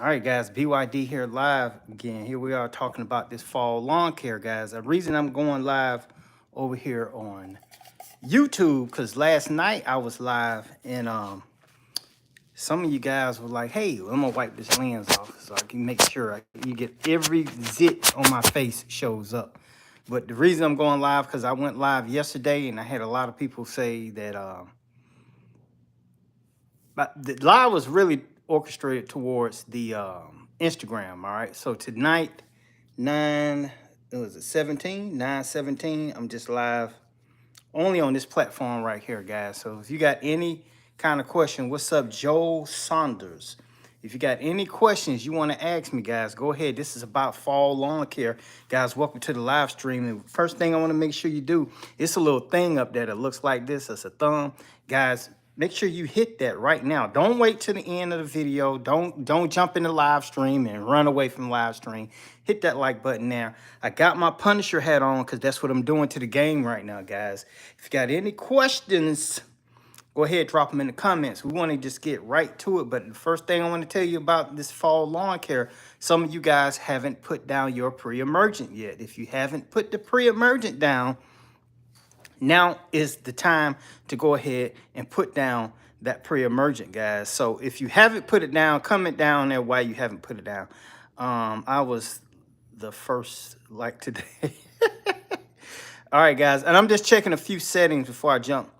All right, guys, BYD here live again. Here we are talking about this fall lawn care, guys. The reason I'm going live over here on YouTube, because last night I was live and some of you guys were like, hey, I'm gonna wipe this lens off so I can make sure you get every zit on my face shows up. But the reason I'm going live, because I went live yesterday and I had a lot of people say that but the live was really orchestrated towards the Instagram. All right. So tonight, 9/17, I'm just live only on this platform right here, guys. So if you got any kind of question, what's up, Joel Saunders? If you got any questions you want to ask me, guys, go ahead. This is about fall lawn care. Guys, welcome to the live stream. And first thing I want to make sure you do, it's a little thing up there that looks like this. It's a thumb. Guys, make sure you hit that right now. Don't wait till the end of the video. Don't jump in the live stream and run away from live stream. Hit that like button now. I got my Punisher hat on because that's what I'm doing to the game right now, guys. If you got any questions, go ahead, drop them in the comments. We want to just get right to it. But the first thing I want to tell you about this fall lawn care, some of you guys haven't put down your pre-emergent yet. If you haven't put the pre-emergent down, now is the time to go ahead and put down that pre-emergent, guys. So if you haven't put it down, comment down there why you haven't put it down. I was the first like today. All right, guys, and I'm just checking a few settings before I jump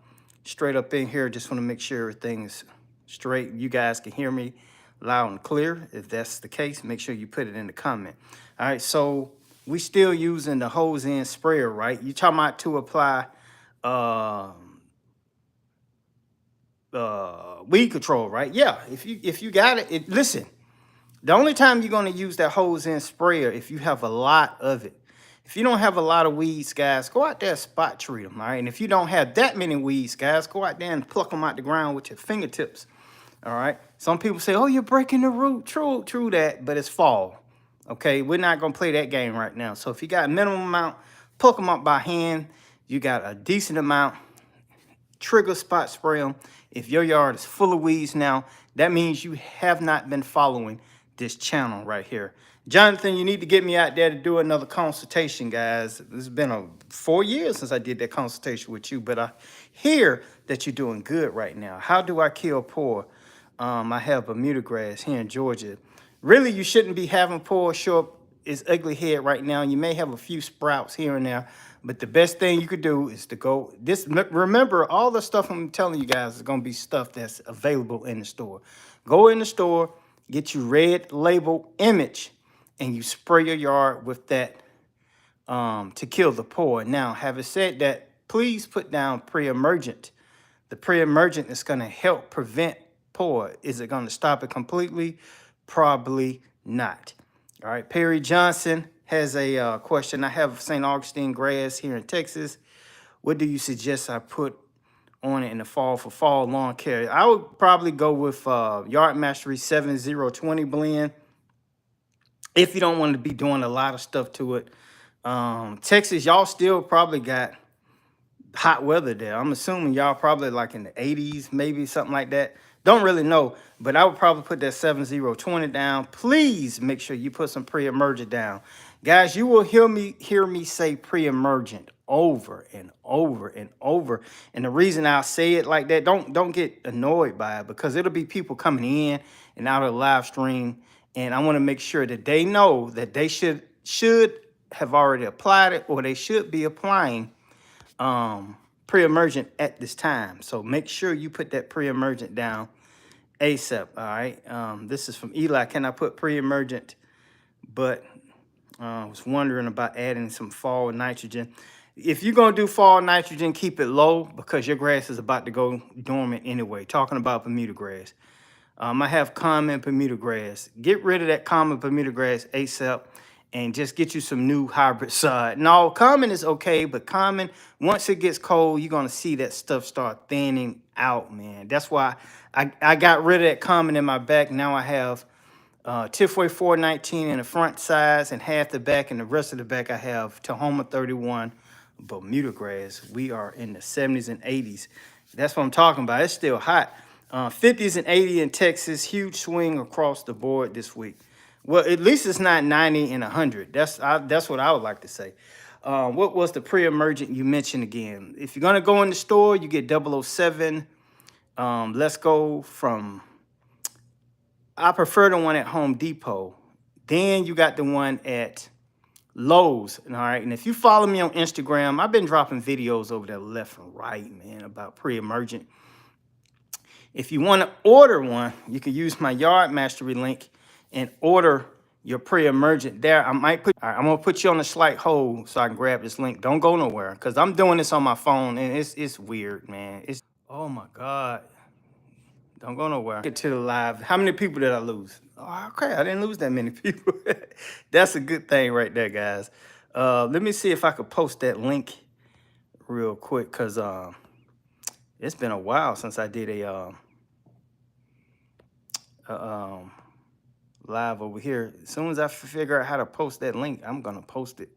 straight up in here. Just want to make sure everything's straight. You guys can hear me loud and clear. If that's the case, make sure you put it in the comment. All right, so we still using the hose end sprayer, right? You talking about to apply weed control, right? Yeah, if you got it, listen, the only time you're going to use that hose end sprayer if you have a lot of it. If you don't have a lot of weeds, guys, go out there and spot treat them, all right? And if you don't have that many weeds, guys, go out there and pluck them out the ground with your fingertips, all right? Some people say, oh, you're breaking the root. True that, but it's fall, okay? We're not going to play that game right now. So if you got a minimum amount, pluck them up by hand. You got a decent amount, trigger spot spray them. If your yard is full of weeds now, that means you have not been following this channel right here. Jonathan, you need to get me out there to do another consultation, guys. It's been 4 years since I did that consultation with you, but I hear that you're doing good right now. How do I kill poor? I have Bermuda grass here in Georgia. Really, you shouldn't be having poor show up its ugly head right now. You may have a few sprouts here and there, but the best thing you could do is to go remember, all the stuff I'm telling you guys is going to be stuff that's available in the store. Go in the store, get your red label image, and you spray your yard with that to kill the poor. Now, having said that, please put down pre-emergent. The pre-emergent is going to help prevent poor. Is it going to stop it completely? Probably not. All right, Perry Johnson has a question. I have St. Augustine grass here in Texas. What do you suggest I put on it in the fall for fall lawn care? I would probably go with Yard Mastery 7020 blend if you don't want to be doing a lot of stuff to it. Texas, y'all still probably got hot weather there. I'm assuming y'all probably like in the 80s, maybe something like that. Don't really know, but I would probably put that 7020 down. Please make sure you put some pre-emergent down. Guys, you will hear me say pre-emergent over and over and over. And the reason I say it like that, don't get annoyed by it, because it'll be people coming in and out of the live stream, and I want to make sure that they know that they should have already applied it, or they should be applying pre-emergent at this time. So make sure you put that pre-emergent down ASAP. All right. This is from Eli. Can I put pre-emergent? But I was wondering about adding some fall nitrogen. If you're going to do fall nitrogen, keep it low, because your grass is about to go dormant anyway. Talking about Bermuda grass. I have common Bermuda grass. Get rid of that common Bermuda grass ASAP and just get you some new hybrid sod. No, common is okay, but common, once it gets cold, you're going to see that stuff start thinning out, man. That's why I got rid of that common in my back. Now I have Tifway 419 in the front sides and half the back, and the rest of the back I have Tahoma 31 Bermuda grass. We are in the 70s and 80s. That's what I'm talking about. It's still hot. 50s and 80 in Texas. Huge swing across the board this week. Well, at least it's not 90 and 100. That's what I would like to say. What was the pre-emergent you mentioned again? If you're going to go in the store, you get 007. Let's go from, I prefer the one at Home Depot. Then you got the one at Lowe's. All right. And if you follow me on Instagram, I've been dropping videos over there left and right, man, about pre-emergent. If you want to order one, you can use my Yard Mastery link and order your pre-emergent there. I might put, all right, I'm going to put you on a slight hold so I can grab this link. Don't go nowhere because I'm doing this on my phone and it's weird, man. It's, oh my God. Don't go nowhere. Get to the live. How many people did I lose? Oh, okay, I didn't lose that many people. That's a good thing right there, guys. Let me see if I could post that link real quick because it's been a while since I did a live over here. As soon as I figure out how to post that link, I'm gonna post it.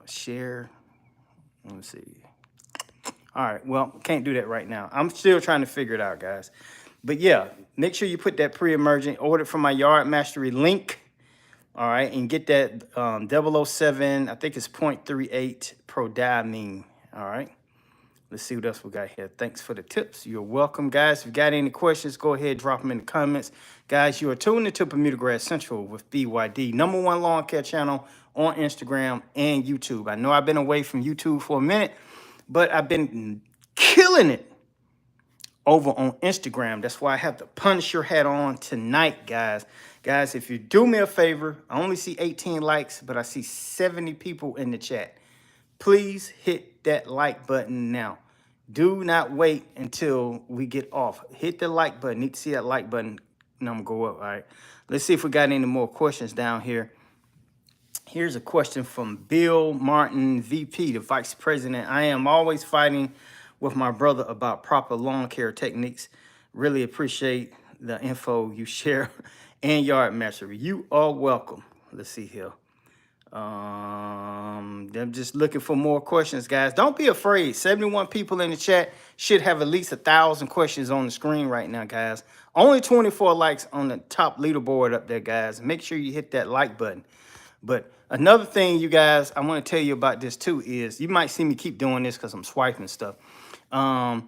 Share. Let me see. All right, well, can't do that right now. I'm still trying to figure it out, guys. But yeah, make sure you put that pre-emergent, order from my Yard Mastery link. All right, and get that 007, I think it's 0.38 prodiamine. All right. Let's see what else we got here. Thanks for the tips. You're welcome, guys. If you got any questions, go ahead, drop them in the comments. Guys, you are tuned into Bermuda Grass Central with BYD, #1 lawn care channel on Instagram and YouTube. I know I've been away from YouTube for a minute, but I've been killing it over on Instagram. That's why I have the Punisher hat on tonight, guys. Guys, if you do me a favor, I only see 18 likes, but I see 70 people in the chat. Please hit that like button now. Do not wait until we get off. Hit the like button. Need to see that like button number go up. All right. Let's see if we got any more questions down here. Here's a question from Bill Martin, VP, the Vice President. I am always fighting with my brother about proper lawn care techniques. Really appreciate the info you share and Yard Mastery. You are welcome. Let's see here. I'm just looking for more questions, guys. Don't be afraid. 71 people in the chat should have at least 1,000 questions on the screen right now, guys. Only 24 likes on the top leaderboard up there, guys. Make sure you hit that like button. But another thing, you guys, I want to tell you about this too is you might see me keep doing this because I'm swiping stuff. The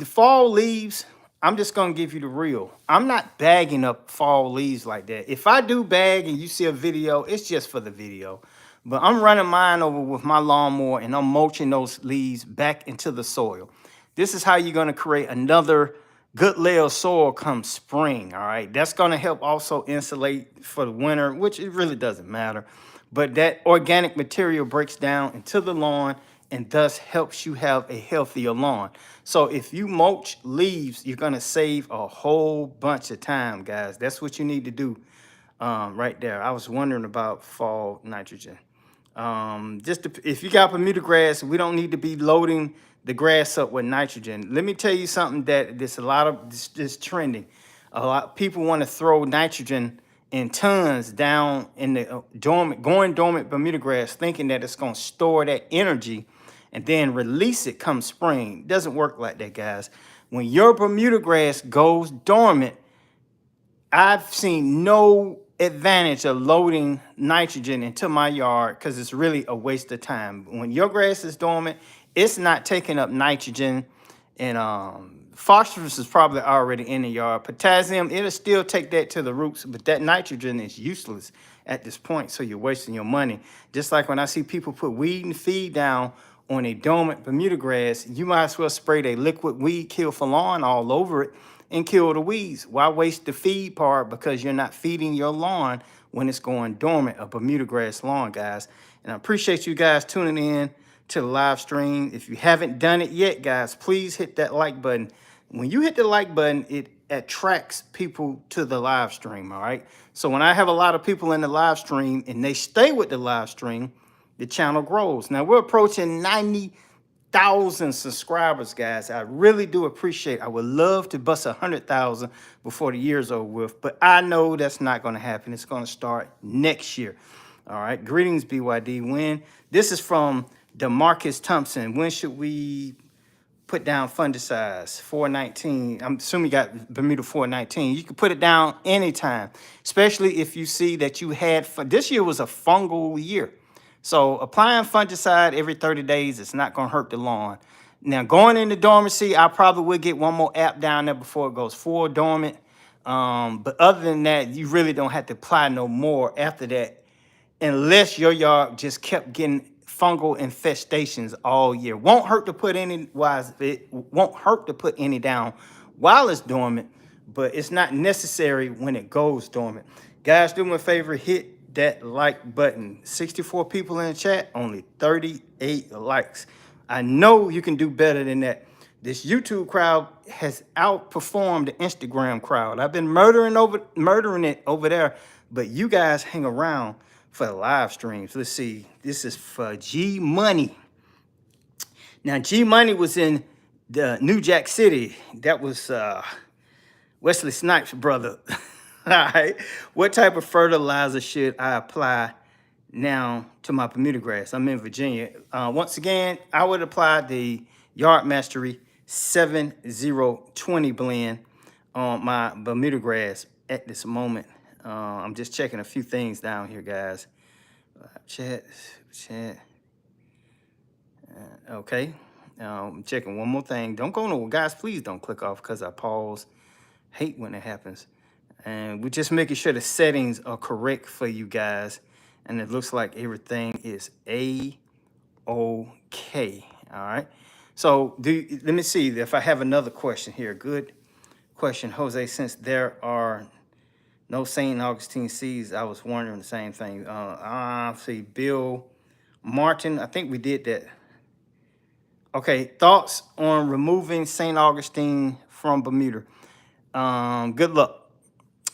fall leaves, I'm just going to give you the real. I'm not bagging up fall leaves like that. If I do bag and you see a video, it's just for the video. But I'm running mine over with my lawnmower and I'm mulching those leaves back into the soil. This is how you're going to create another good layer of soil come spring, all right? That's going to help also insulate for the winter, which it really doesn't matter. But that organic material breaks down into the lawn and thus helps you have a healthier lawn. So if you mulch leaves, you're gonna save a whole bunch of time, guys. That's what you need to do right there. I was wondering about fall nitrogen. If you got Bermuda grass, we don't need to be loading the grass up with nitrogen. Let me tell you something that there's a lot of this trending. A lot of people want to throw nitrogen in tons down in the going dormant Bermuda grass, thinking that it's gonna store that energy and then release it come spring. It doesn't work like that, guys. When your Bermuda grass goes dormant, I've seen no advantage of loading nitrogen into my yard because it's really a waste of time. When your grass is dormant, it's not taking up nitrogen, and phosphorus is probably already in the yard. Potassium, it'll still take that to the roots, but that nitrogen is useless at this point, so you're wasting your money. Just like when I see people put weed and feed down on a dormant Bermuda grass, you might as well spray a liquid weed kill for lawn all over it and kill the weeds. Why waste the feed part? Because you're not feeding your lawn when it's going dormant, a Bermuda grass lawn, guys. And I appreciate you guys tuning in to the live stream. If you haven't done it yet, guys, please hit that like button. When you hit the like button, it attracts people to the live stream, all right? So when I have a lot of people in the live stream and they stay with the live stream, the channel grows. Now, we're approaching 90,000 subscribers, guys. I really do appreciate. I would love to bust 100,000 before the year's over with, but I know that's not going to happen. It's going to start next year. All right. Greetings, BYD. When this is from DeMarcus Thompson. When should we put down fungicides, 419. I'm assuming you got Bermuda 419. You can put it down anytime, especially if you see that you had, this year was a fungal year. So applying fungicide every 30 days, it's not gonna hurt the lawn. Now going into dormancy, I probably will get one more app down there before it goes full dormant. But other than that, you really don't have to apply no more after that, unless your yard just kept getting fungal infestations all year. Won't hurt to put any it won't hurt to put any down while it's dormant, but it's not necessary when it goes dormant. Guys, do me a favor, hit that like button. 64 people in the chat, only 38 likes. I know you can do better than that. This YouTube crowd has outperformed the Instagram crowd. I've been murdering it over there, but you guys hang around for the live streams. Let's see. This is for G Money. Now, G Money was in the New Jack City. That was Wesley Snipes' brother. All right. What type of fertilizer should I apply now to my Bermuda grass? I'm in Virginia. Once again, I would apply the Yard Mastery 7020 blend on my Bermuda grass at this moment. I'm just checking a few things down here, guys. Chat. Okay. I'm checking one more thing. Don't go nowhere, guys. Please don't click off because I pause. Hate when it happens. And we're just making sure the settings are correct for you guys. And it looks like everything is A-OK. All right. So let me see if I have another question here. Good question, Jose. Since there are no St. Augustine seeds, I was wondering the same thing. See, Bill Martin, I think we did that. Okay, thoughts on removing St. Augustine from Bermuda. Good luck.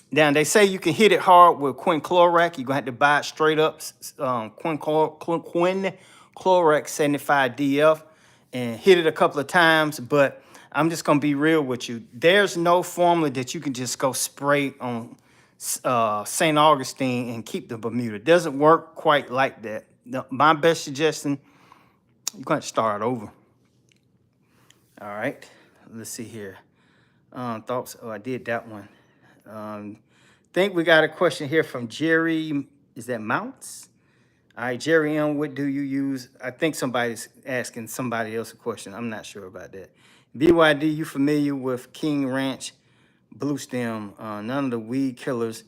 Now, they say you can hit it hard with quinclorac. You're going to have to buy it straight up, quinclorac 75 DF, and hit it a couple of times. But I'm just going to be real with you. There's no formula that you can just go spray on St. Augustine and keep the Bermuda. It doesn't work quite like that. My best suggestion, you're going to start over. All right, let's see here. Thoughts? Oh, I did that one. Think we got a question here from Jerry. Is that Mounts? All right, Jerry M, what do you use? I think somebody's asking somebody else a question. I'm not sure about that. BYD, you familiar with King Ranch Blue Stem? None of the weed killers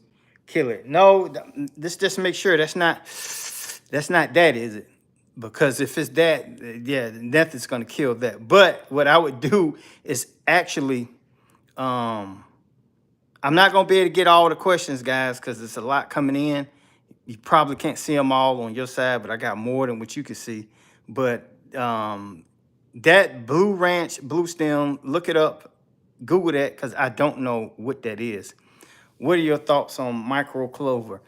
kill it. No, let's just make sure that's not that, is it? Because if it's that, yeah, nothing's gonna kill that. But what I would do is actually, I'm not gonna be able to get all the questions, guys, because it's a lot coming in. You probably can't see them all on your side, but I got more than what you can see. But that Blue Ranch Blue Stem, look it up, Google that, because I don't know what that is. What are your thoughts on micro clover?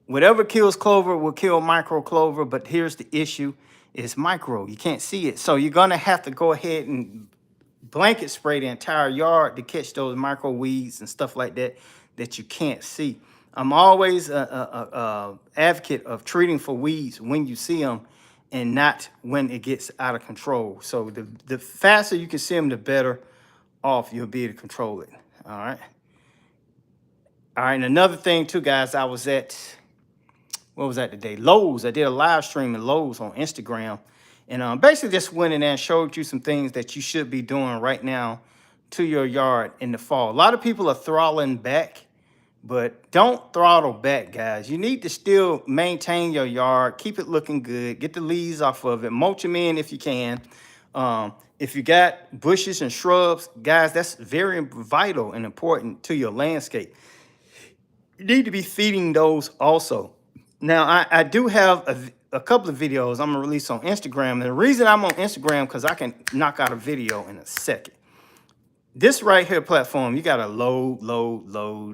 Whatever kills clover will kill micro clover, but here's the issue, it's micro. You can't see it. So you're gonna have to go ahead and blanket spray the entire yard to catch those micro weeds and stuff like that that you can't see. I'm always a advocate of treating for weeds when you see them and not when it gets out of control. So the faster you can see them, the better off you'll be able to control it. All right. All right, and another thing too, guys, I was at, what was that today? Lowe's. I did a live stream at Lowe's on Instagram. And basically just went in there and showed you some things that you should be doing right now to your yard in the fall. A lot of people are throttling back, but don't throttle back, guys. You need to still maintain your yard, keep it looking good, get the leaves off of it, mulch them in if you can. If you got bushes and shrubs, guys, that's very vital and important to your landscape. You need to be feeding those also. Now, I do have a couple of videos I'm gonna release on Instagram. And the reason I'm on Instagram, because I can knock out a video in a second. This right here platform, you gotta load,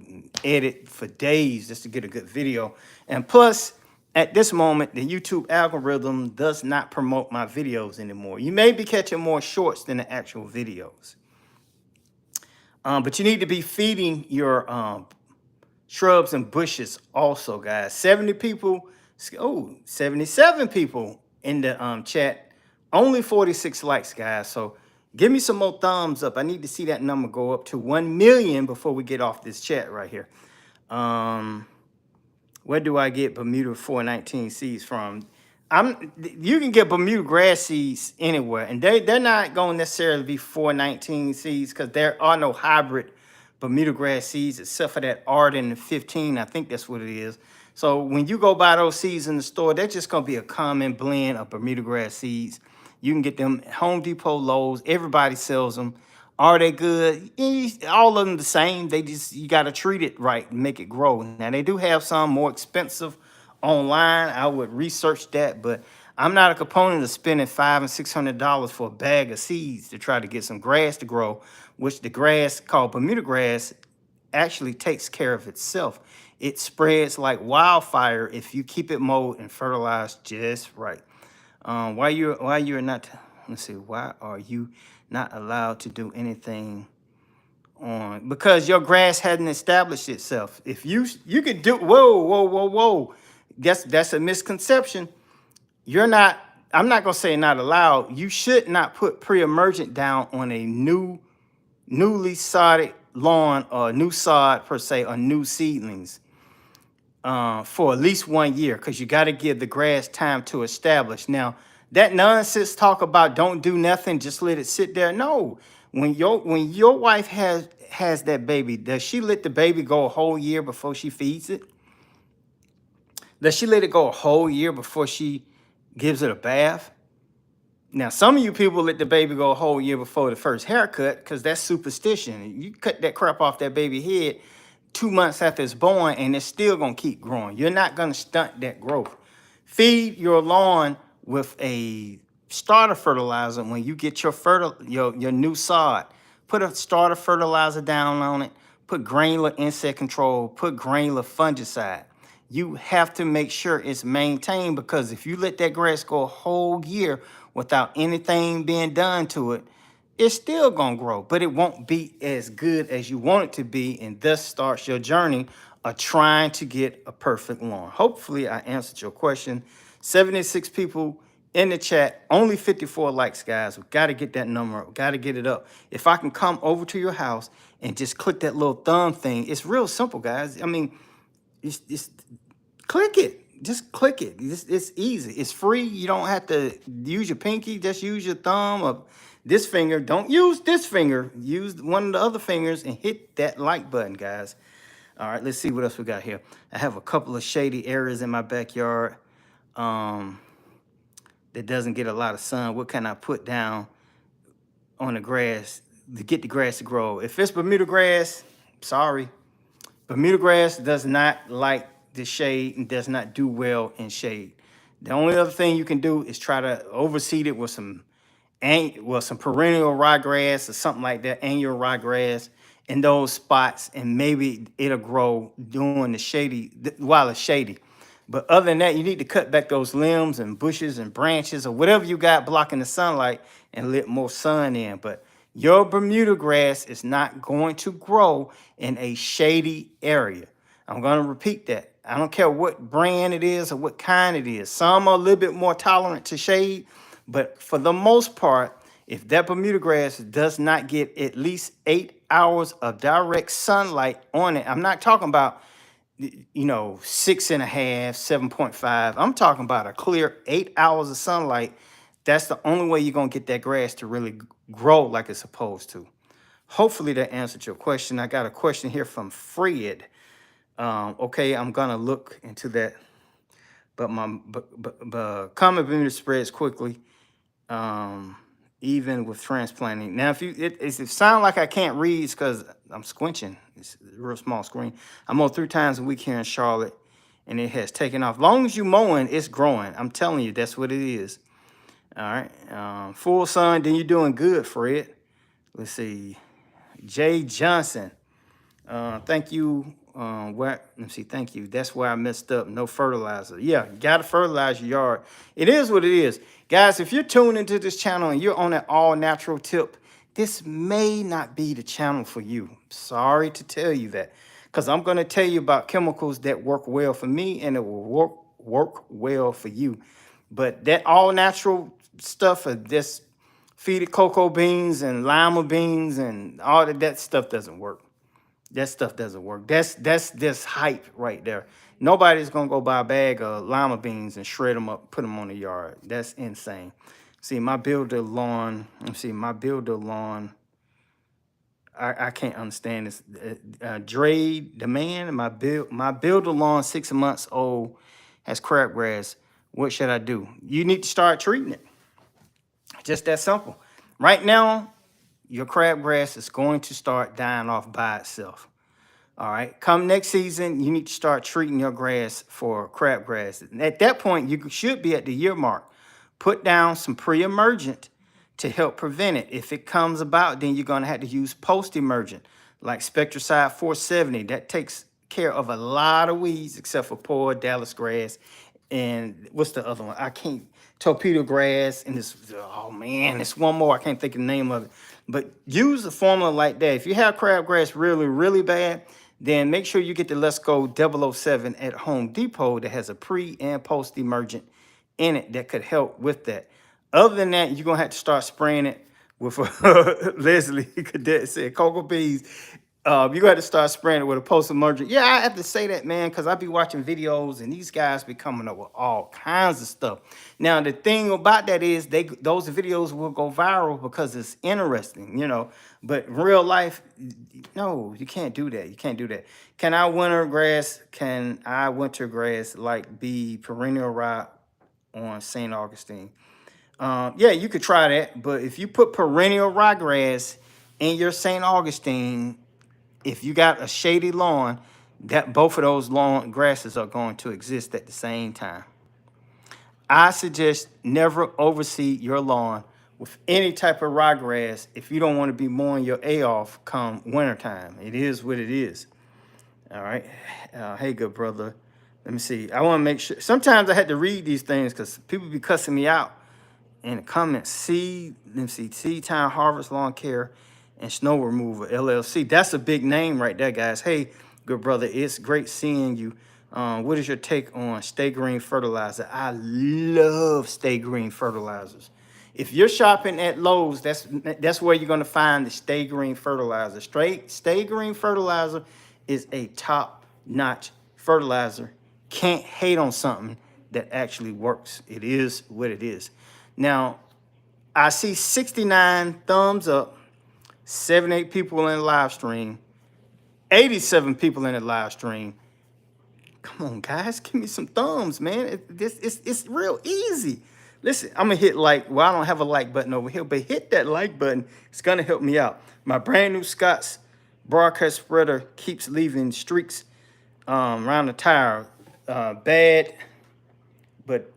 and edit for days just to get a good video. And plus, at this moment, the YouTube algorithm does not promote my videos anymore. You may be catching more shorts than the actual videos. But you need to be feeding your shrubs and bushes also, guys. 70 people, oh, 77 people in the chat. Only 46 likes, guys. So Give me some more thumbs up. I need to see that number go up to 1 million before we get off this chat right here. Um, where do I get Bermuda 419 seeds from? You can get Bermuda grass seeds anywhere, and they're not going to necessarily be 419 seeds because there are no hybrid Bermuda grass seeds except for that Arden 15. I think that's what it is. So when you go buy those seeds in the store, they're just going to be a common blend of Bermuda grass seeds. You can get them at Home Depot, Lowe's. Everybody sells them. Are they good? All of them the same. They just, you got to treat it right and make it grow. Now they do have some more expensive online. I would research that, but I'm not a component of spending $500 and $600 for a bag of seeds to try to get some grass to grow, which the grass called Bermuda grass actually takes care of itself. It spreads like wildfire if you keep it mowed and fertilized just right. Why you're not, let's see, why are you not allowed to do anything on, because your grass hadn't established itself. If you could do, whoa, that's a misconception. You're not, I'm not gonna say not allowed. You should not put pre-emergent down on a newly sodded lawn or new sod per se, or new seedlings for at least 1 year, because you got to give the grass time to establish. Now, that nonsense talk about don't do nothing, just let it sit there. No, when your wife has that baby, does she let the baby go a whole year before she feeds it? Does she let it go a whole year before she gives it a bath? Now, some of you people let the baby go a whole year before the first haircut because that's superstition. You cut that crap off that baby head 2 months after it's born, and it's still gonna keep growing. You're not gonna stunt that growth. Feed your lawn with a starter fertilizer when you get your new sod. Put a starter fertilizer down on it. Put granular insect control. Put granular fungicide. You have to make sure it's maintained, because if you let that grass go a whole year without anything being done to it, it's still gonna grow, but it won't be as good as you want it to be, and thus starts your journey of trying to get a perfect lawn. Hopefully I answered your question. 76 people in the chat, only 54 likes, guys. We gotta get that number up, gotta get it up. If I can come over to your house and just click that little thumb thing, it's real simple, guys. I mean, it's click it. Just click it. It's easy. It's free. You don't have to use your pinky. Just use your thumb or this finger. Don't use this finger. Use one of the other fingers and hit that like button, guys. All right, let's see what else we got here. I have a couple of shady areas in my backyard that doesn't get a lot of sun. What can I put down on the grass to get the grass to grow? If it's Bermuda grass, sorry. Bermuda grass does not like the shade and does not do well in shade. The only other thing you can do is try to overseed it with some perennial ryegrass or something like that, annual ryegrass in those spots, and maybe it'll grow during the shady, while it's shady. But other than that, you need to cut back those limbs and bushes and branches or whatever you got blocking the sunlight and let more sun in. But your Bermuda grass is not going to grow in a shady area. I'm going to repeat that. I don't care what brand it is or what kind it is. Some are a little bit more tolerant to shade, but for the most part, if that Bermuda grass does not get at least 8 hours of direct sunlight on it, I'm not talking about, 6.5, 7.5. I'm talking about a clear 8 hours of sunlight. That's the only way you're going to get that grass to really grow like it's supposed to. Hopefully that answered your question. I got a question here from Fred. Okay, I'm gonna look into that, but common Bermuda spreads quickly, even with transplanting. Now, if it sound like I can't read, it's because I'm squinching. It's a real small screen. I mow 3 times a week here in Charlotte, and it has taken off. Long as you mowing, it's growing. I'm telling you, that's what it is. All right, full sun, then you're doing good, Fred. Let's see, Jay Johnson. Thank you. Thank you. That's where I messed up. No fertilizer. Yeah, you gotta fertilize your yard. It is what it is. Guys, if you're tuned into this channel and you're on an all-natural tip, this may not be the channel for you. Sorry to tell you that. Because I'm going to tell you about chemicals that work well for me, and it will work well for you. But that all-natural stuff of this feed it cocoa beans and lima beans and all that stuff doesn't work. That stuff doesn't work. That's this hype right there. Nobody's gonna go buy a bag of lima beans and shred them up, put them on the yard. That's insane. See, my builder lawn. Let's see, my builder lawn. I can't understand this. Dre, the man, my builder lawn 6 months old has crabgrass. What should I do? You need to start treating it. Just that simple. Right now, your crabgrass is going to start dying off by itself. All right. Come next season, you need to start treating your grass for crabgrass. And at that point, you should be at the year mark. Put down some pre-emergent to help prevent it. If it comes about, then you're going to have to use post-emergent, like Spectricide 470. That takes care of a lot of weeds, except for poor Dallas grass. And what's the other one? I can't, torpedo grass. And this, oh man, it's one more. I can't think of the name of it. But use a formula like that. If you have crabgrass really, really bad, then make sure you get the Let's Go 007 at Home Depot that has a pre and post emergent in it that could help with that. Other than that, you're gonna have to start spraying it with Leslie Cadet said cocoa bees. You got to start spraying it with a post emergent. Yeah, I have to say that, man, because I be watching videos and these guys be coming up with all kinds of stuff. Now, the thing about that is those videos will go viral because it's interesting, you know. But in real life, no, you can't do that. You can't do that. Can I winter grass like be perennial rye on St. Augustine? Yeah, you could try that. But if you put perennial ryegrass in your St. Augustine, if you got a shady lawn, that both of those lawn grasses are going to exist at the same time. I suggest never overseed your lawn with any type of ryegrass if you don't want to be mowing your A off come wintertime. It is what it is. All right. Hey, good brother. Let me see. I want to make sure. Sometimes I had to read these things because people be cussing me out in the comments. Let me see. Seed Time Harvest Lawn Care and Snow Removal LLC. That's a big name right there, guys. Hey, good brother. It's great seeing you. What is your take on Stay Green fertilizer? I love Stay Green fertilizers. If you're shopping at Lowe's, that's where you're going to find the Stay Green fertilizer. Stay Green fertilizer is a top-notch fertilizer. Can't hate on something that actually works. It is what it is. Now, I see 69 thumbs up, 78 people in the live stream, 87 people in the live stream. Come on, guys, give me some thumbs, man. It's real easy. Listen, I'm going to hit like. Well, I don't have a like button over here, but hit that like button. It's going to help me out. My brand new Scott's broadcast spreader keeps leaving streaks around the tire. Bad, but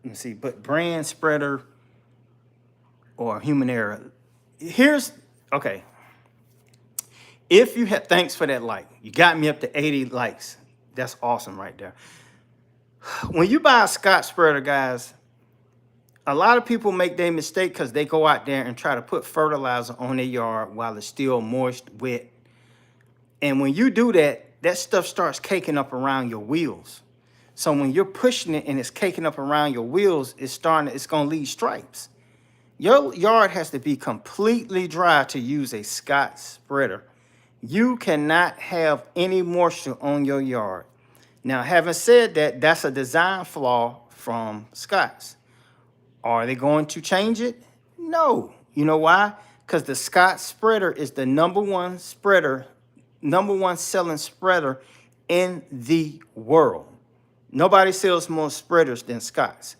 let me see. But brand spreader or human error. Okay. If you have, thanks for that like. You got me up to 80 likes. That's awesome right there. When you buy a Scott spreader, guys, a lot of people make their mistake because they go out there and try to put fertilizer on their yard while it's still moist, wet. And when you do that, that stuff starts caking up around your wheels. So when you're pushing it and it's caking up around your wheels, it's going to leave stripes. Your yard has to be completely dry to use a Scott spreader. You cannot have any moisture on your yard. Now, having said that, that's a design flaw from Scott's. Are they going to change it? No. You know why? Because the Scott spreader is the number one selling spreader in the world. Nobody sells more spreaders than Scott's.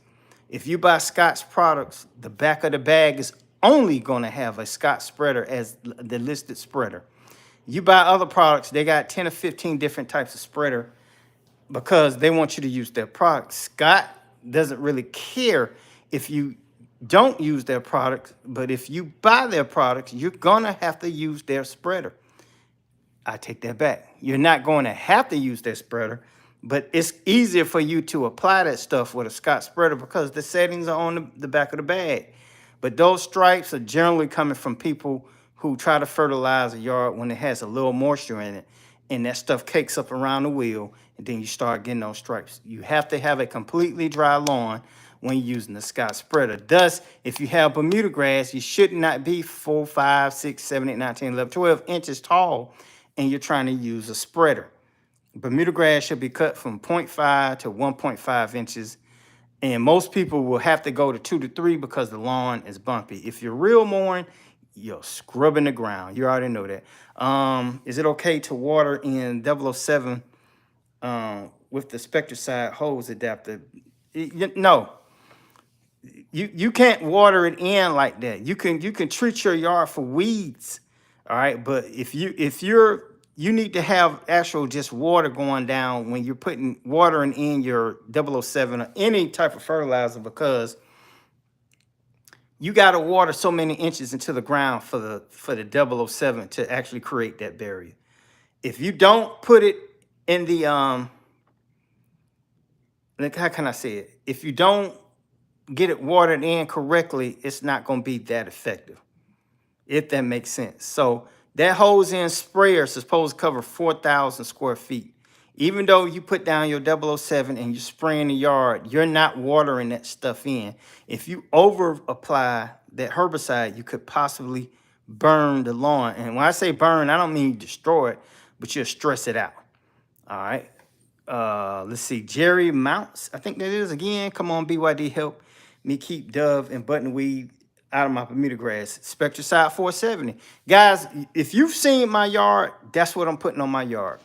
If you buy Scott's products, the back of the bag is only going to have a Scott spreader as the listed spreader. You buy other products, they got 10 or 15 different types of spreader because they want you to use their product. Scott doesn't really care if you don't use their products, but if you buy their products, you're going to have to use their spreader. I take that back. You're not going to have to use their spreader, but it's easier for you to apply that stuff with a Scott spreader because the settings are on the back of the bag. But those stripes are generally coming from people who try to fertilize a yard when it has a little moisture in it, and that stuff cakes up around the wheel, and then you start getting those stripes. You have to have a completely dry lawn when you're using the Scott spreader. Thus, if you have Bermuda grass, you should not be 4, 5, 6, 7, 8, 9, 10, 11, 12 inches tall, and you're trying to use a spreader. Bermuda grass should be cut from 0.5 to 1.5 inches. And most people will have to go to 2 to 3 because the lawn is bumpy. If you're real mowing, you're scrubbing the ground. You already know that. Is it okay to water in 007 with the Spectricide hose adapter? No, you can't water it in like that. You can treat your yard for weeds, all right. But if you need to have actual just water going down when you're putting watering in your 007 or any type of fertilizer, because you got to water so many inches into the ground for the 007 to actually create that barrier. If you don't put it in the like, how can I say it? If you don't get it watered in correctly, it's not going to be that effective, if that makes sense. So that hose in sprayer is supposed to cover 4,000 square feet. Even though you put down your 007 and you're spraying the yard, you're not watering that stuff in. If you over apply that herbicide, you could possibly burn the lawn. And when I say burn, I don't mean destroy it, but you'll stress it out. All right. Let's see. Jerry Mounts, I think that is. Again, come on, BYD, help me keep dove and buttonweed out of my Bermuda grass. Spectricide 470. Guys, if you've seen my yard, that's what I'm putting on my yard.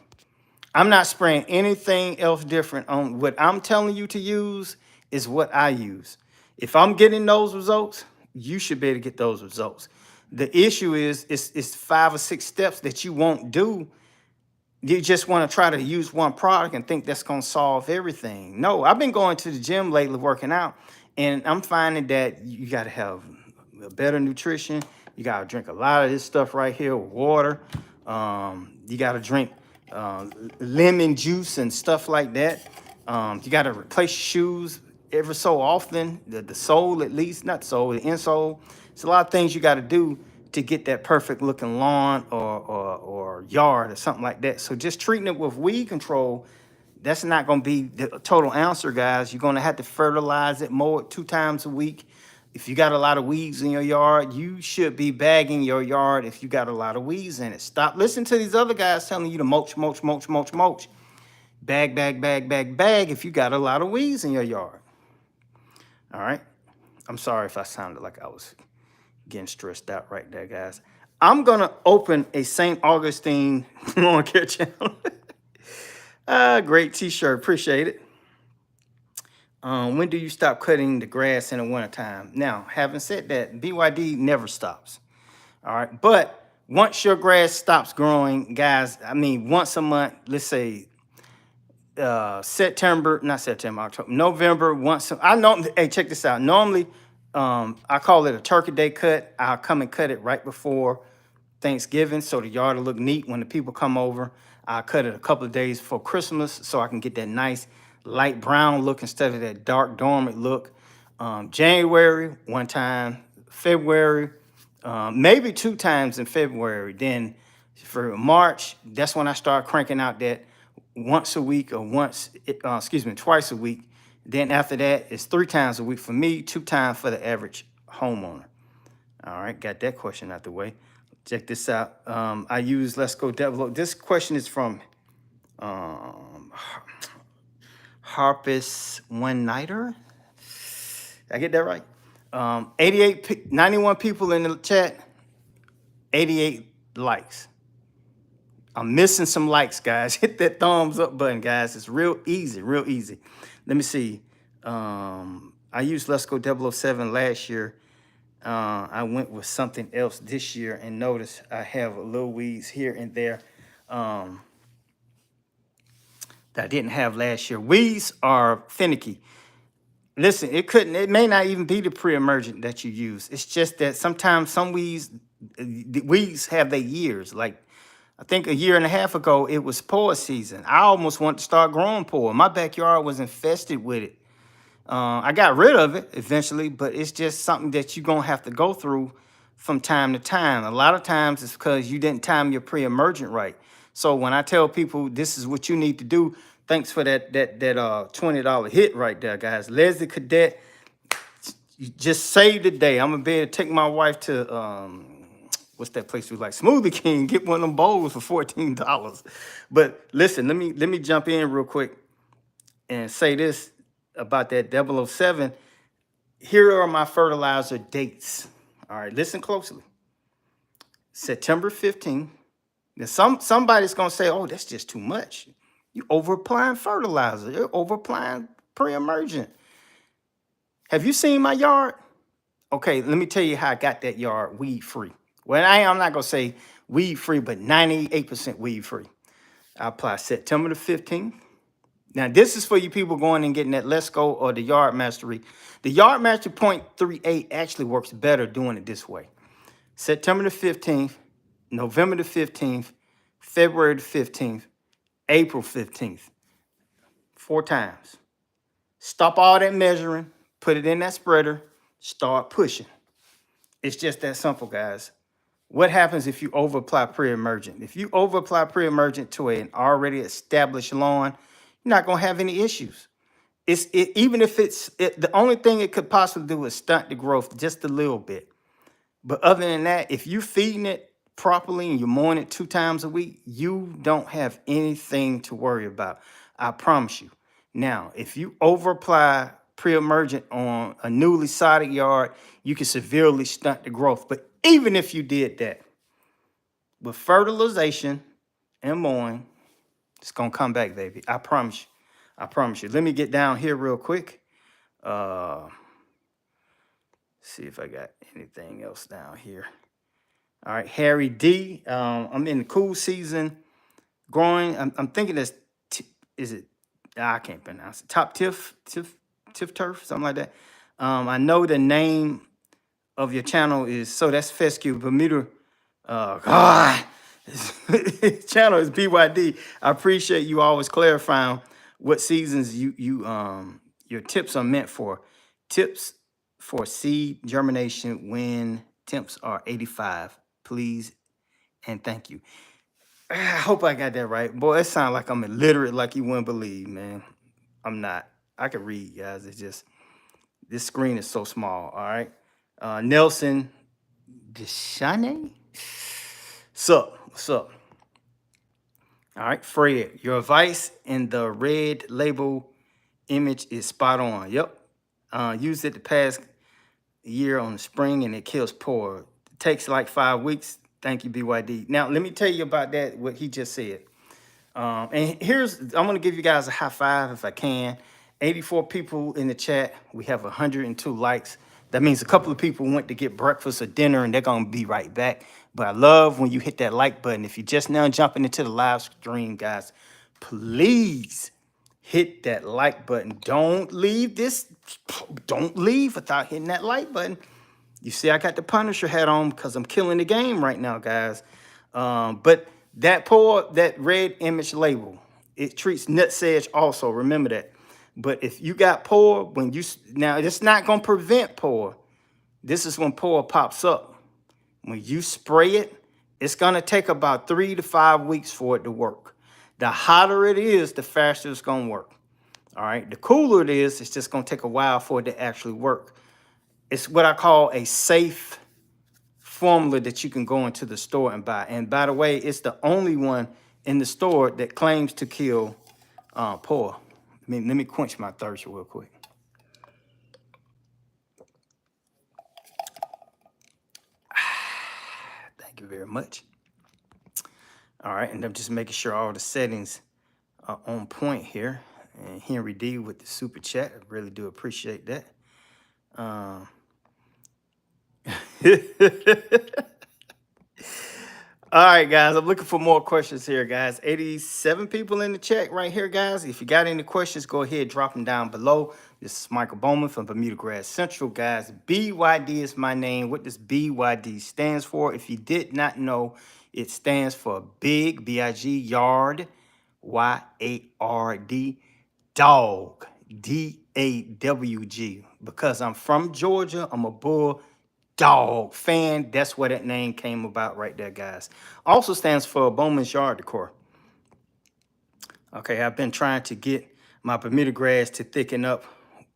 I'm not spraying anything else different. On what I'm telling you to use is what I use. If I'm getting those results, you should be able to get those results. The issue is it's 5 or 6 steps that you won't do. You just want to try to use one product and think that's going to solve everything. No, I've been going to the gym lately working out, and I'm finding that you got to have a better nutrition. You got to drink a lot of this stuff right here, water. You got to drink lemon juice and stuff like that. You got to replace shoes every so often, the sole at least, not sole, the insole. It's a lot of things you got to do to get that perfect looking lawn or yard or something like that. So just treating it with weed control, that's not going to be the total answer, guys. You're going to have to fertilize it, mow it 2 times a week. If you got a lot of weeds in your yard, you should be bagging your yard if you got a lot of weeds in it. Stop listening to these other guys telling you to mulch, mulch, mulch, mulch, mulch. Bag, bag, bag, bag, bag if you got a lot of weeds in your yard. All right. I'm sorry if I sounded like I was getting stressed out right there, guys. I'm going to open a St. Augustine lawn care channel. Great t-shirt. Appreciate it. When do you stop cutting the grass in the wintertime? Now, having said that, BYD never stops. All right. But once your grass stops growing, guys, I mean, once a month, let's say September, not September, October, November, I know, hey, check this out. Normally, I call it a turkey day cut. I'll come and cut it right before Thanksgiving so the yard will look neat when the people come over. I'll cut it a couple of days before Christmas so I can get that nice light brown look instead of that dark dormant look. January, one time, February, maybe 2 times in February. Then for March, that's when I start cranking out that once a week or twice a week. Then after that, it's 3 times a week for me, 2 times for the average homeowner. All right, got that question out the way. Check this out. I use Let's Go Develop. This question is from Harpus One Nighter. Did I get that right? 91 people in the chat, 88 likes. I'm missing some likes, guys. Hit that thumbs up button, guys. It's real easy, real easy. Let me see. I used Let's Go 007 last year. I went with something else this year and notice I have little weeds here and there that I didn't have last year. Weeds are finicky. Listen, it may not even be the pre-emergent that you use. It's just that sometimes some weeds, the weeds have their years. Like, I think a year and a half ago, it was poa season. I almost wanted to start growing poa. My backyard was infested with it. I got rid of it eventually, but it's just something that you're going to have to go through from time to time. A lot of times it's because you didn't time your pre-emergent right. So when I tell people this is what you need to do, thanks for that $20 hit right there, guys. Leslie Cadet, You just save the day. I'm gonna be able to take my wife to what's that place we like? Smoothie King, get one of them bowls for $14. But listen, let me jump in real quick and say this about that 007. Here are my fertilizer dates. All right, listen closely. September 15th. Now somebody's gonna say, oh, that's just too much. You over applying fertilizer, you're over applying pre-emergent. Have you seen my yard? Okay, let me tell you how I got that yard weed free. Well, I'm not gonna say weed free, but 98% weed free. I apply September the 15th. Now, this is for you people going and getting that Let's Go or the Yard Mastery. The Yard Mastery 0.38 actually works better doing it this way. September the 15th, November the 15th, February the 15th, April 15th. 4 times. Stop all that measuring, put it in that spreader, start pushing. It's just that simple, guys. What happens if you over apply pre-emergent? If you over apply pre-emergent to an already established lawn, you're not gonna have any issues. Even if the only thing it could possibly do is stunt the growth just a little bit. But other than that, if you're feeding it properly and you're mowing it 2 times a week, you don't have anything to worry about. I promise you. Now, if you over apply pre-emergent on a newly sodded yard, you can severely stunt the growth. But even if you did that, with fertilization and mowing, it's gonna come back, baby. I promise you. I promise you. Let me get down here real quick. See if I got anything else down here. All right, Harry D. I'm in the cool season growing. I'm thinking that's, is it? I can't pronounce it. Top Tiff Turf, something like that. I know the name of your channel is, so that's Fescue Bermuda. God, channel is BYD. I appreciate you always clarifying what seasons your tips are meant for. Tips for seed germination when temps are 85. Please and thank you. I hope I got that right. Boy, it sounds like I'm illiterate like you wouldn't believe, man. I'm not. I can read, guys. It's just, this screen is so small, all right? Nelson Deshane? Sup? What's up? All right, Fred, your advice in the red label image is spot on. Yep. Used it the past year on the spring and it kills poor. It takes like 5 weeks. Thank you, BYD. Now, let me tell you about that, what he just said. And I'm going to give you guys a high five if I can. 84 people in the chat. We have 102 likes. That means a couple of people went to get breakfast or dinner and they're going to be right back. But I love when you hit that like button. If you're just now jumping into the live stream, guys, please hit that like button. Don't leave without hitting that like button. You see, I got the Punisher hat on because I'm killing the game right now, guys. But that red image label, it treats nutsedge also. Remember that. But if you got poor, now it's not gonna prevent poor. This is when poor pops up. When you spray it, it's gonna take about 3 to 5 weeks for it to work. The hotter it is, the faster it's gonna work. All right. The cooler it is, it's just gonna take a while for it to actually work. It's what I call a safe formula that you can go into the store and buy. And by the way, it's the only one in the store that claims to kill poor. Let me quench my thirst real quick. Thank you very much. All right, and I'm just making sure all the settings are on point here. And Henry D with the super chat, I really do appreciate that. All right, guys, I'm looking for more questions here, guys. 87 people in the chat right here, guys. If you got any questions, go ahead, drop them down below. This is Michael Bowman from Bermuda Grass Central, guys. BYD is my name. What does BYD stands for? If you did not know, it stands for Big, B-I-G, Yard, Y-A-R-D, Dog, D-A-W-G. Because I'm from Georgia, I'm a bull dog fan. That's where that name came about right there, guys. Also stands for Bowman's Yard Decor. Okay, I've been trying to get my Bermuda grass to thicken up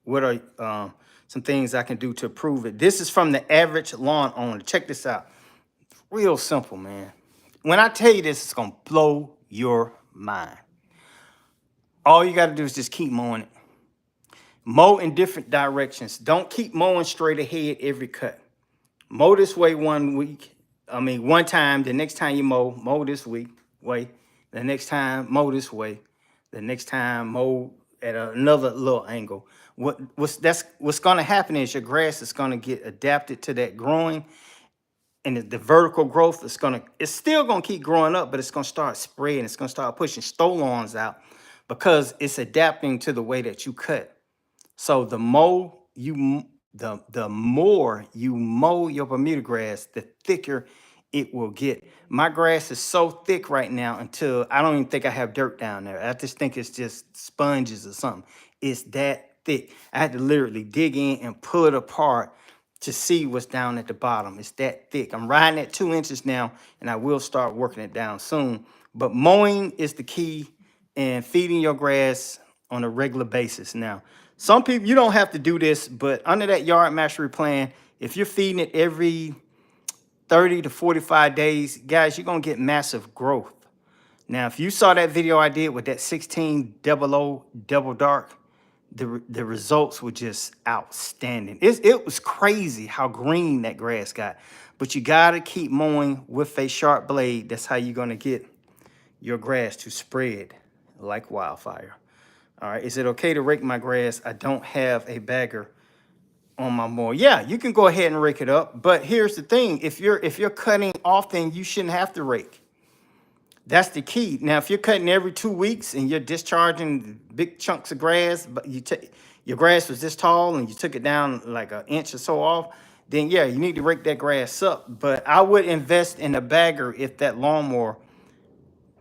with some things I can do to prove it. This is from the average lawn owner. Check this out. Real simple, man. When I tell you this, it's gonna blow your mind. All you gotta do is just keep mowing it. Mow in different directions. Don't keep mowing straight ahead every cut. Mow this way one time. The next time you mow this way. The next time, mow this way. The next time, mow at another little angle. What's gonna happen is your grass is gonna get adapted to that growing, and the vertical growth it's still gonna keep growing up, but it's gonna start spreading. It's gonna start pushing stolons out because it's adapting to the way that you cut. So the more you mow your Bermuda grass, the thicker it will get. My grass is so thick right now until I don't even think I have dirt down there. I just think it's just sponges or something. It's that thick. I had to literally dig in and pull it apart to see what's down at the bottom. It's that thick. I'm riding at 2 inches now, and I will start working it down soon. But mowing is the key, and feeding your grass on a regular basis. Now, some people, you don't have to do this, but under that yard mastery plan, if you're feeding it every 30 to 45 days, guys, you're going to get massive growth. Now, if you saw that video I did with that 16 double dark, the results were just outstanding. It was crazy how green that grass got. But you got to keep mowing with a sharp blade. That's how you're going to get your grass to spread like wildfire. All right, is it okay to rake my grass? I don't have a bagger on my mower. Yeah, you can go ahead and rake it up, but here's the thing: if you're cutting often, you shouldn't have to rake. That's the key. Now, if you're cutting every 2 weeks and you're discharging big chunks of grass, but your grass was this tall and you took it down like an inch or so off, then yeah, you need to rake that grass up. But I would invest in a bagger if that lawnmower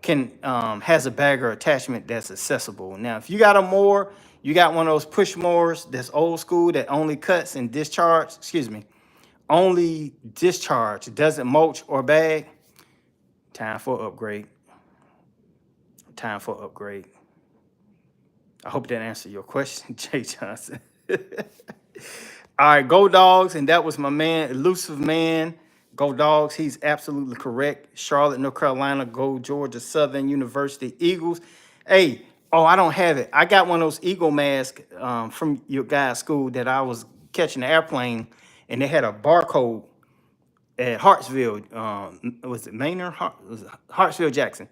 has a bagger attachment that's accessible. Now, if you got a mower, you got one of those push mowers that's old school that only cuts and only discharge, doesn't mulch or bag, time for upgrade. Time for upgrade. I hope that answered your question, Jay Johnson. All right, go Dogs, and that was my man, Elusive Man. Go Dogs, he's absolutely correct. Charlotte, North Carolina, go Georgia Southern University Eagles. Hey, I don't have it. I got one of those Eagle masks from your guy's school that I was catching the airplane, and they had a barcode at Hartsville. Was it Maynard? Hartsville Jackson.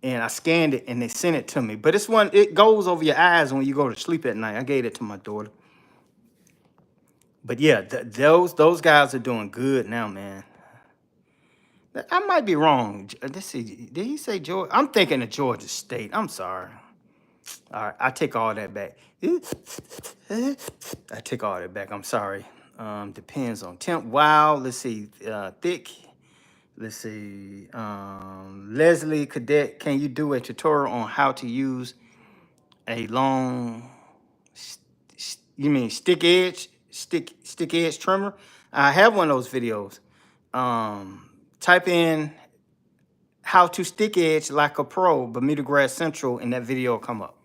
And I scanned it, and they sent it to me. But it goes over your eyes when you go to sleep at night. I gave it to my daughter. But yeah, those guys are doing good now, man. I might be wrong. Let's see. Did he say Georgia? I'm thinking of Georgia State. I'm sorry. All right, I take all that back. I take all that back. I'm sorry. Depends on temp. Wow. Let's see. Thick. Let's see. Leslie Cadet, can you do a tutorial on how to use a long, stick edge trimmer? I have one of those videos. Type in how to stick edge like a pro, Bermuda Grass Central, and that video will come up.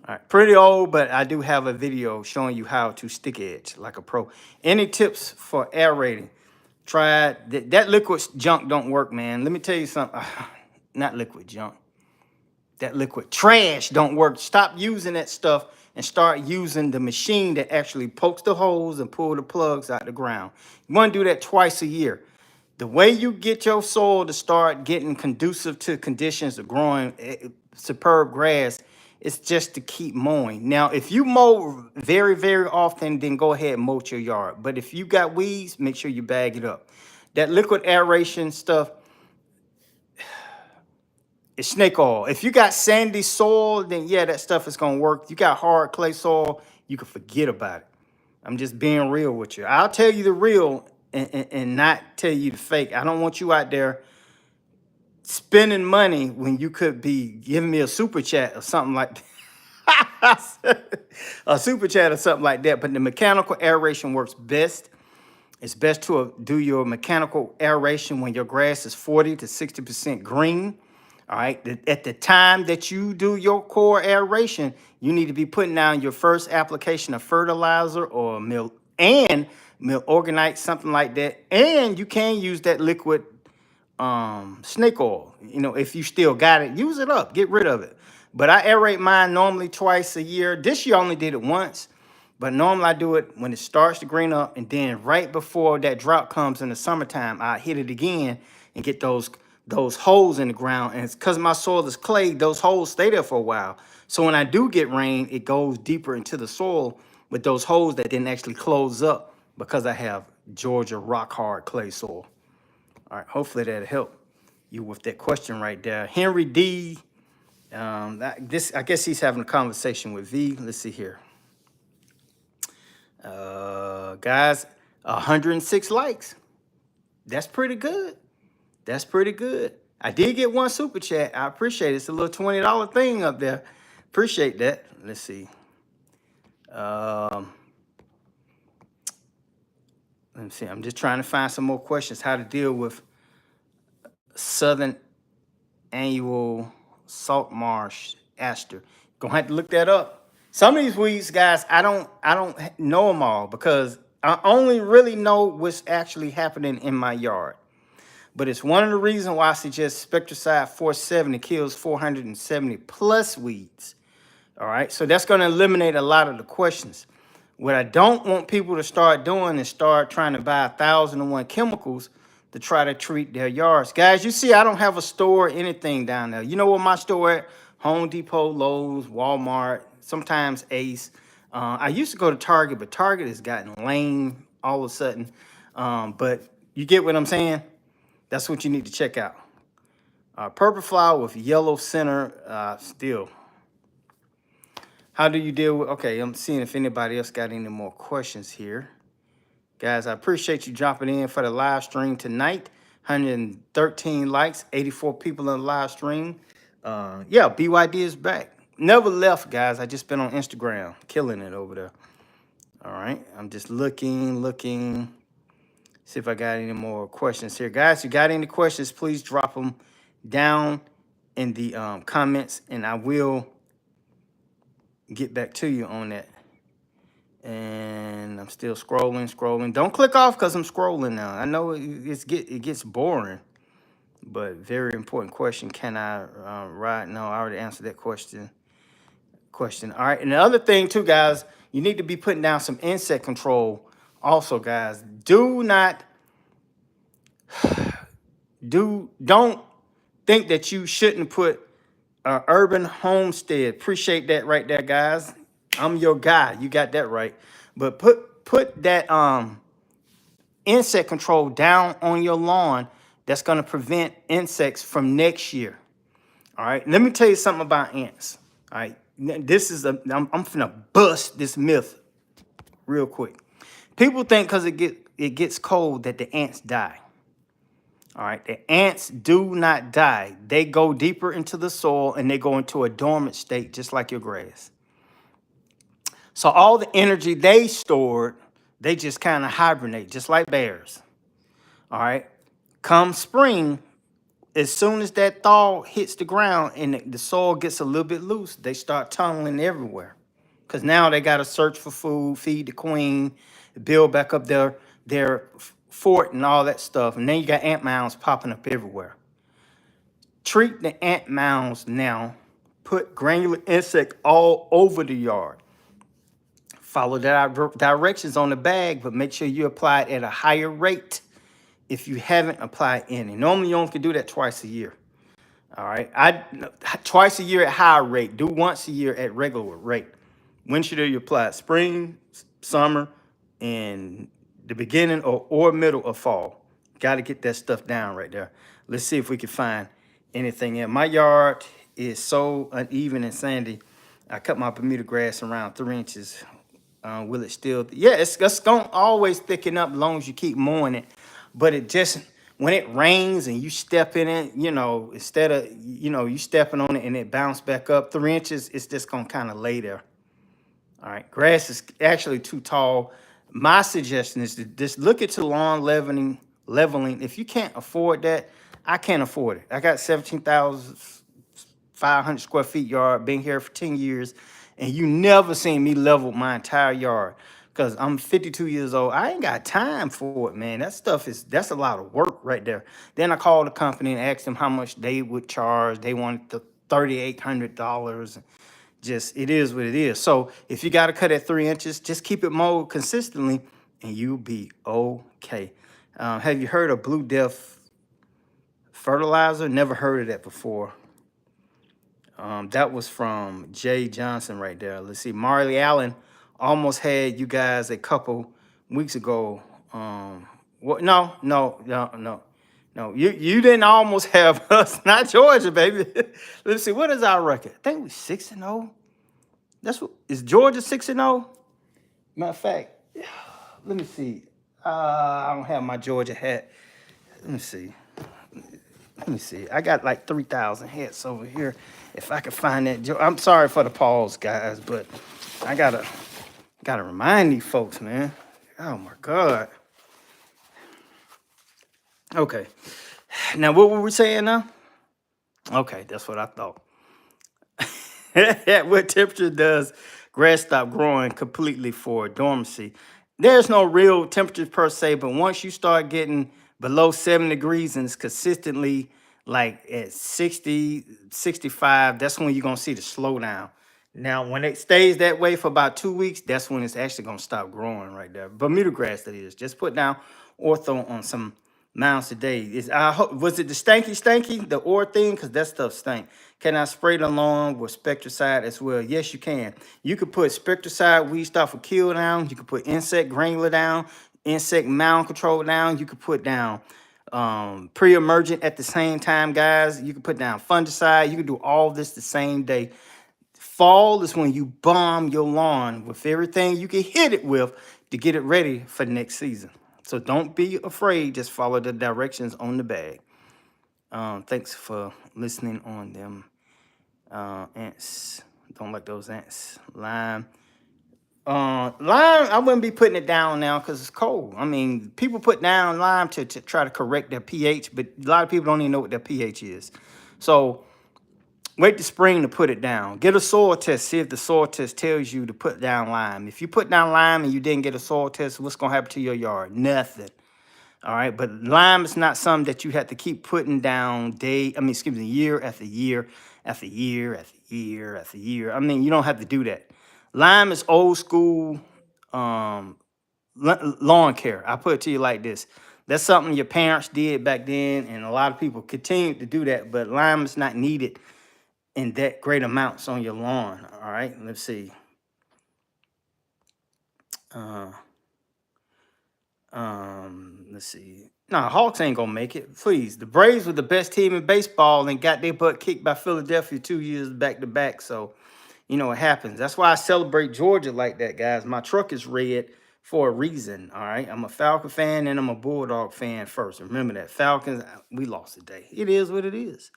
All right, pretty old, but I do have a video showing you how to stick edge like a pro. Any tips for aerating? Try that liquid junk don't work, man. Let me tell you something. Not liquid junk. That liquid trash don't work. Stop using that stuff and start using the machine that actually pokes the holes and pull the plugs out the ground. You want to do that twice a year. The way you get your soil to start getting conducive to conditions of growing superb grass is just to keep mowing. Now, if you mow very, very often, then go ahead and mulch your yard. But if you got weeds, make sure you bag it up. That liquid aeration stuff is snake oil. If you got sandy soil, then yeah, that stuff is going to work. You got hard clay soil, you can forget about it. I'm just being real with you. I'll tell you the real and not tell you the fake. I don't want you out there spending money when you could be giving me a super chat or something like that. A super chat or something like that. But the mechanical aeration works best. It's best to do your mechanical aeration when your grass is 40 to 60% green. All right. At the time that you do your core aeration, you need to be putting down your first application of fertilizer or milk organite, something like that. And you can use that liquid snake oil. You know, if you still got it, use it up, get rid of it. But I aerate mine normally twice a year. This year I only did it once, but normally I do it when it starts to green up, and then right before that drought comes in the summertime, I hit it again and get those holes in the ground. And it's because my soil is clay, those holes stay there for a while. So when I do get rain, it goes deeper into the soil with those holes that didn't actually close up because I have Georgia rock hard clay soil. All right, hopefully that'll help you with that question right there. Henry D. I guess he's having a conversation with V. Let's see here. Guys, 106 likes. That's pretty good. That's pretty good. I did get one super chat. I appreciate it. It's a little $20 thing up there. Appreciate that. Let's see. Let me see. I'm just trying to find some more questions. How to deal with southern annual salt marsh aster. Gonna have to look that up. Some of these weeds, guys, I don't know them all because I only really know what's actually happening in my yard. But it's one of the reasons why I suggest Spectricide 470 kills 470 plus weeds. All right, so that's going to eliminate a lot of the questions. What I don't want people to start doing is start trying to buy 1,001 chemicals to try to treat their yards. Guys, you see, I don't have a store or anything down there. You know what my store at? Home Depot, Lowe's, Walmart, sometimes Ace. I used to go to Target, but Target has gotten lame all of a sudden. But you get what I'm saying? That's what you need to check out. Purple flower with yellow center still. How do you deal with, okay, I'm seeing if anybody else got any more questions here. Guys, I appreciate you jumping in for the live stream tonight. 113 likes, 84 people in the live stream. Yeah, BYD is back. Never left, guys. I just been on Instagram, killing it over there. All right, I'm just looking. See if I got any more questions here. Guys, if you got any questions, please drop them down in the comments, and I will get back to you on that. And I'm still scrolling. Don't click off because I'm scrolling now. I know it gets boring, but very important question. Can I ride? No, I already answered that question. All right, and the other thing too, guys, you need to be putting down some insect control. Also, guys, don't think that you shouldn't put urban homestead. Appreciate that right there, guys. I'm your guy. You got that right. But put that insect control down on your lawn. That's going to prevent insects from next year. All right. Let me tell you something about ants. All right. This is I'm finna bust this myth real quick. People think because it gets cold that the ants die. All right, the ants do not die. They go deeper into the soil and they go into a dormant state, just like your grass. So all the energy they stored, they just kind of hibernate, just like bears. All right, come spring, as soon as that thaw hits the ground and the soil gets a little bit loose, they start tunneling everywhere. Because now they got to search for food, feed the queen, build back up their fort and all that stuff. And then you got ant mounds popping up everywhere. Treat the ant mounds now. Put granular insect all over the yard. Follow the directions on the bag, but make sure you apply it at a higher rate if you haven't applied any. Normally, you only can do that twice a year. All right. Twice a year at high rate. Do once a year at regular rate. When should you apply it? Spring, summer, and the beginning or middle of fall. Got to get that stuff down right there. Let's see if we can find anything in. My yard is so uneven and sandy. I cut my Bermuda grass around 3 inches. Will it still? Yeah, it's going to always thicken up as long as you keep mowing it. But it just, when it rains and you step in it, you know, instead of, you know, you stepping on it and it bounce back up 3 inches, it's just going to kind of lay there. All right, grass is actually too tall. My suggestion is to just look into lawn leveling. If you can't afford that, I can't afford it. I got 17,500 square feet yard, been here for 10 years, and you never seen me level my entire yard because I'm 52 years old. I ain't got time for it, man. That's a lot of work right there. Then I called the company and asked them how much they would charge. They wanted the $3,800. Just, it is what it is. So if you got to cut at 3 inches, just keep it mowed consistently and you'll be okay. Have you heard of Blue Death Fertilizer? Never heard of that before. That was from Jay Johnson right there. Let's see. Marley Allen almost had you guys a couple weeks ago. What? No. You didn't almost have us. Not Georgia, baby. Let's see. What is our record? I think we 6-0. That's what is Georgia 6-0. Matter of fact, let me see. I don't have my Georgia hat. Let me see. Let me see. I got like 3,000 hats over here. If I can find that, I'm sorry for the pause, guys, but I gotta remind these folks, man. Oh my God. Okay. Now, what were we saying now? Okay, that's what I thought. At what temperature does grass stop growing completely for dormancy? There's no real temperatures per se, but once you start getting below 7 degrees and it's consistently like at 60, 65, that's when you're going to see the slowdown. Now, when it stays that way for about 2 weeks, that's when it's actually going to stop growing right there. Bermuda grass, that is. Just put down ortho on some mounds today. Was it the stanky, the ore thing? Because that stuff stank. Can I spray the lawn with spectricide as well? Yes, you can. You could put spectricide, weed stop for kill down. You could put insect granular down, insect mound control down. You could put down pre-emergent at the same time, guys. You could put down fungicide. You could do all this the same day. Fall is when you bomb your lawn with everything you can hit it with to get it ready for next season. So don't be afraid. Just follow the directions on the bag. Thanks for listening on them. Ants. Don't like those ants. Lime. Lime, I wouldn't be putting it down now because it's cold. I mean, people put down lime to try to correct their pH, but a lot of people don't even know what their pH is. So wait to spring to put it down. Get a soil test. See if the soil test tells you to put down lime. If you put down lime and you didn't get a soil test, what's going to happen to your yard? Nothing. All right. But lime is not something that you have to keep putting down year after year after year after year after year. I mean, you don't have to do that. Lime is old school lawn care. I put it to you like this. That's something your parents did back then, and a lot of people continue to do that, but lime is not needed in that great amounts on your lawn. All right, let's see. Let's see. Nah, Hawks ain't gonna make it. Please, the Braves were the best team in baseball and got their butt kicked by Philadelphia 2 years back to back. So, you know, it happens. That's why I celebrate Georgia like that, guys. My truck is red for a reason. All right, I'm a Falcon fan and I'm a Bulldog fan first. Remember that. Falcons, we lost today. It is what it is.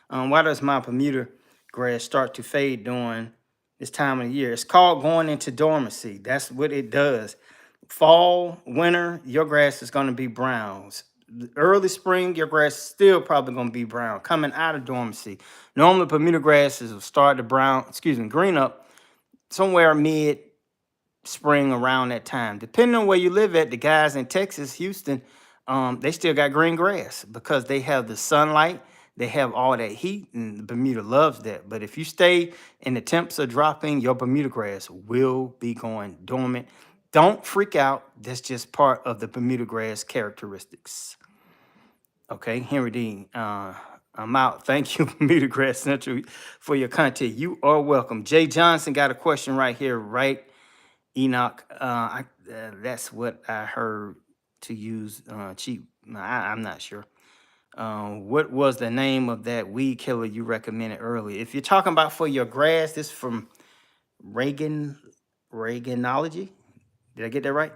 Why does my Bermuda grass start to fade during this time of the year? It's called going into dormancy. That's what it does. Fall, winter, your grass is going to be brown. Early spring, your grass is still probably going to be brown. Coming out of dormancy. Normally, Bermuda grasses will start to green up somewhere mid spring around that time. Depending on where you live at, the guys in Texas, Houston, they still got green grass because they have the sunlight. They have all that heat, and Bermuda loves that. But if you stay and the temps are dropping, your Bermuda grass will be going dormant. Don't freak out. That's just part of the Bermuda grass characteristics. Okay, Henry Dean, I'm out. Thank you, Bermuda Grass Central, for your content. You are welcome. Jay Johnson got a question right here, right? Enoch, that's what I heard to use cheap. I'm not sure. What was the name of that weed killer you recommended earlier? If you're talking about for your grass, this is from Reaganology. Did I get that right?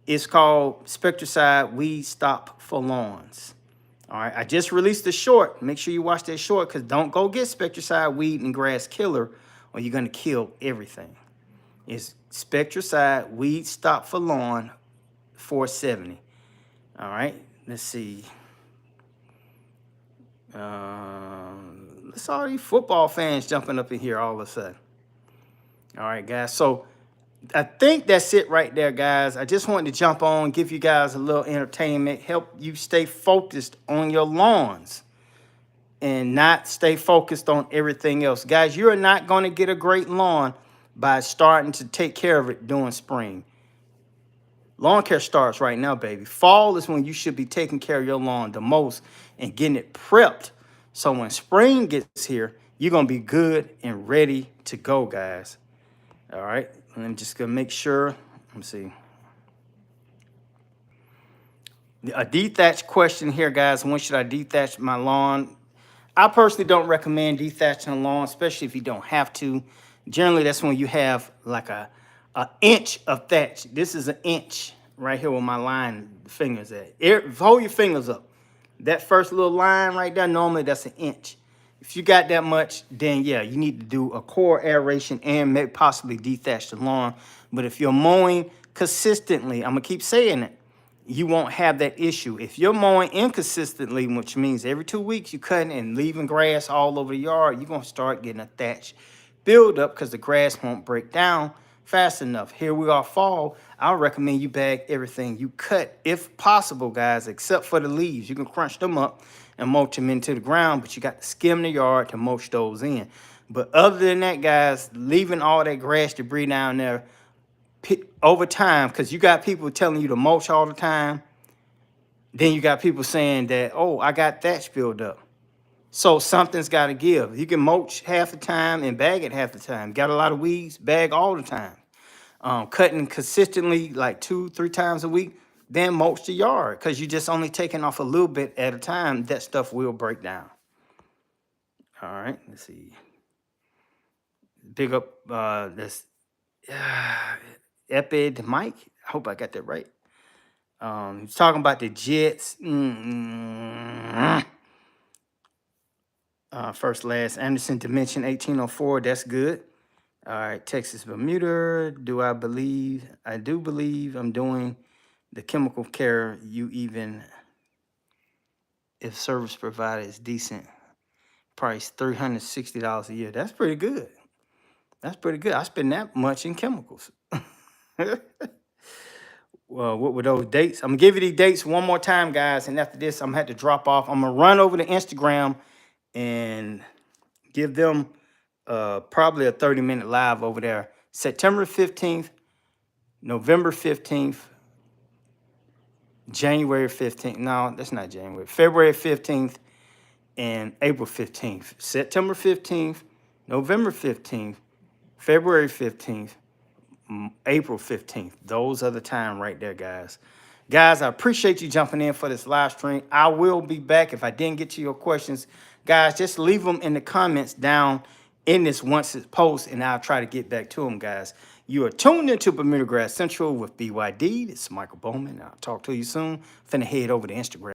It's called Spectricide Weed Stop for Lawns. All right, I just released the short. Make sure you watch that short because don't go get Spectricide Weed and Grass Killer or you're going to kill everything. It's Spectricide Weed Stop for Lawn 470. All right, let's see. Let's all these football fans jumping up in here all of a sudden. All right, guys. So I think that's it right there, guys. I just wanted to jump on, give you guys a little entertainment, help you stay focused on your lawns and not stay focused on everything else. Guys, you're not going to get a great lawn by starting to take care of it during spring. Lawn care starts right now, baby. Fall is when you should be taking care of your lawn the most and getting it prepped. So when spring gets here, you're going to be good and ready to go, guys. All right. And I'm just going to make sure. Let me see. A dethatch question here, guys. When should I dethatch my lawn? I personally don't recommend dethatching a lawn, especially if you don't have to. Generally, that's when you have like a inch of thatch. This is an inch right here where my line fingers at. Hold your fingers up. That first little line right there, normally that's an inch. If you got that much, then yeah, you need to do a core aeration and maybe possibly dethatch the lawn. But if you're mowing consistently, I'm gonna keep saying it, you won't have that issue. If you're mowing inconsistently, which means every 2 weeks you're cutting and leaving grass all over the yard, you're gonna start getting a thatch build up because the grass won't break down fast enough. Here we are fall. I recommend you bag everything you cut if possible, guys, except for the leaves. You can crunch them up and mulch them into the ground, but you got to skim the yard to mulch those in. But other than that, guys, leaving all that grass debris down there over time, because you got people telling you to mulch all the time. Then you got people saying that, oh, I got thatch build up. So something's got to give. You can mulch half the time and bag it half the time. Got a lot of weeds, bag all the time. Cutting consistently like 2-3 times a week, then mulch the yard because you're just only taking off a little bit at a time. That stuff will break down. All right, let's see. Big up this Epid Mike. I hope I got that right. He's talking about the Jets. First, last, Anderson Dimension 1804. That's good. All right, Texas, Bermuda. I do believe I'm doing the chemical care. You even, if service provider is decent, price $360 a year. That's pretty good. That's pretty good. I spend that much in chemicals. Well, what were those dates? I'm gonna give you these dates one more time, guys. And after this, I'm gonna have to drop off. I'm gonna run over to Instagram and give them probably a 30-minute live over there. September 15th, November 15th, January 15th. No, that's not January. February 15th and April 15th. September 15th, November 15th, February 15th, April 15th. Those are the time right there, guys. Guys, I appreciate you jumping in for this live stream. I will be back. If I didn't get to your questions, guys, just leave them in the comments down in this once it's posted, and I'll try to get back to them, guys. You are tuned into Bermuda Grass Central with BYD. This is Michael Bowman. I'll talk to you soon. Finna head over to Instagram.